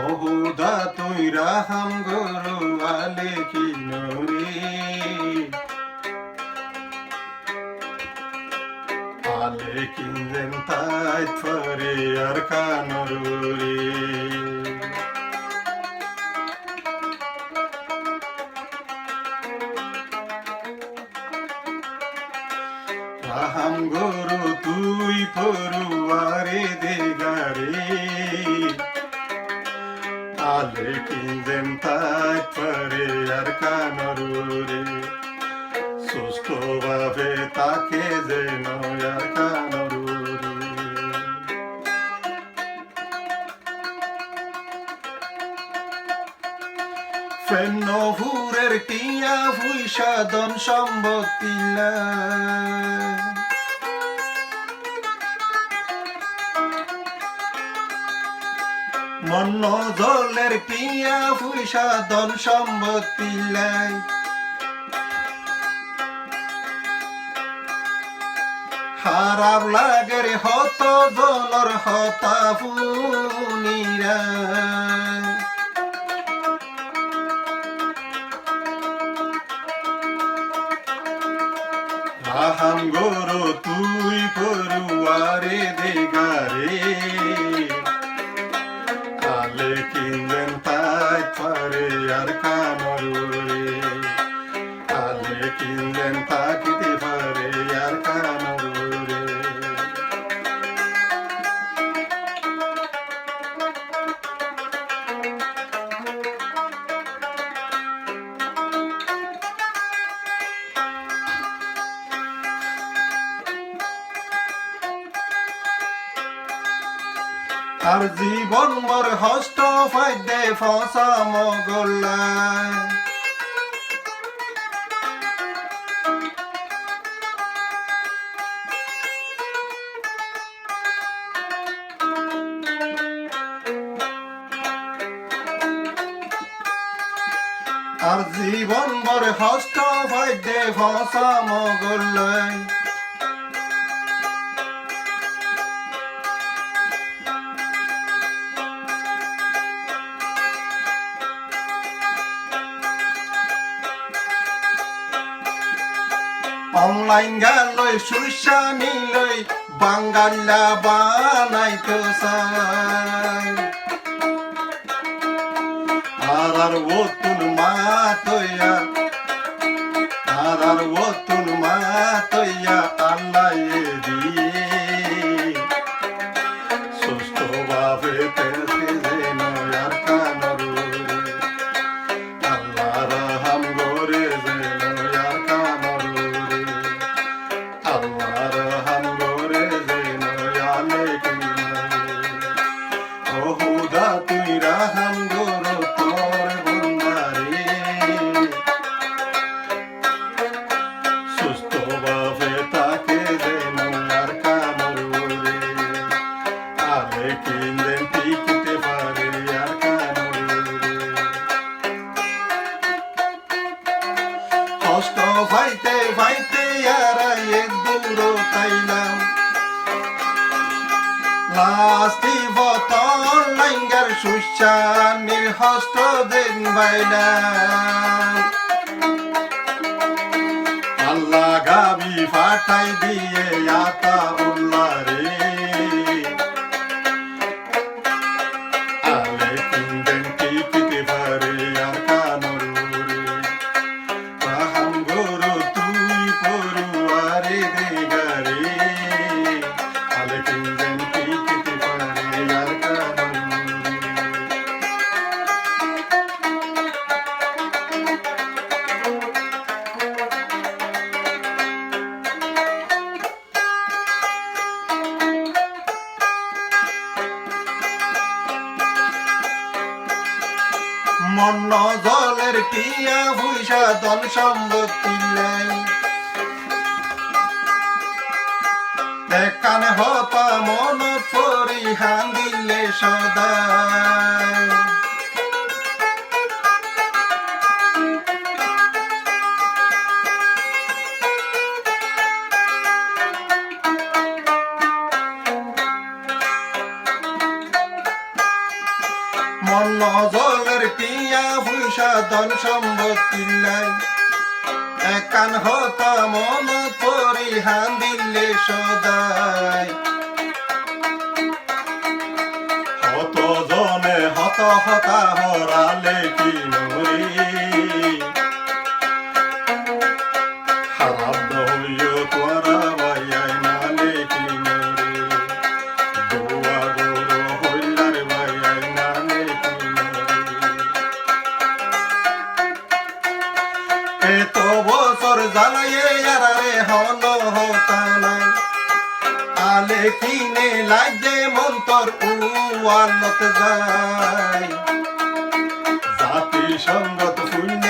অহুদা তুই রাহাম গরু আলে কি নরে আলে কিনলেন তাই ফরে আর কানরে রাহাম গরু তুই পড়ুয়ারে দেগারে আলে কিনলেন তাই ফরে আর কানরে সুস্থ ভাবে তাকে যেন আর কানরে ফেন্নভুরের টিয়া ভুইসা ধন সম্পত্তি মন্ন জলের টিয়া ভুইসা ধন সম্পত্তি খারাপ লাগে রে হত জনর হতা ফুনিরা রাহাম গরু তুই পড়ুয়ারে দেগারে আলে কিনলেন তাই পারে আর কানরে আলে কিনলেন তাকিতে পারে আর কানরে আর জীবন মর হস্ত ফাইদে ফসা মগল্লায় আর জীবন মর হস্ত ফাইদে ফসা মগল্লায় অনলাইন গেলই সুইসা নিলই বাঙ্গালা বানাইতো চাই আর ওতুন মাতইয়া আর ওতুন মাতইয়া আল্লাহ দিয়ে সুস্থ ভাবে পেতে যেন আর কানরে আল্লাহ রাহাম গরে যেন আর কানরে আল্লাহ রাহাম গরে যেন আলে কিনারে অহুদা তুই রাহাম গরু তোর বন্দারে সুস্থ ভাবে তাকে যেন আর কানরে আলে কিনলেন টিকিতে পারে আর কানরে কষ্ট ভাইতে ভাইতে আর এক দূর তাইলাম লাস্তি বতন লাইঙ্গার সুশানির হস্ত দেন বাইলাম আল্লাহ গাবি ফাটাই দিয়ে আতা উল্লা রে আলে কিনবেন টিকিতে পারে আর কানরে রাহাম গরু তুই পড়ুয়ারে দেগারে আলে কিনবেন টিকিতে পারে আর কানরে মন্ন জলের টিয়া ভুইসা ধন সম্পত্তি কানে হতা মন পরিহান দিলে সদায় অন্য জনের টিয়া পয়সা ধন সম্পত্তি নাই একান হতা মন পরিহান দিলে সদাই হত জনে হত হতা হরালে কি নরি খারাপ হইও তোরা ভাইয়াই নালে কি নরি দোয়া গরু হইলার ভাইয়াই নালে কি নরি এত বছর জ্বালাইয়ে আরে হন হতা নাই আলে কিনে লাগে মন্তর উয়ালত যায় জাতি সঙ্গত শূন্য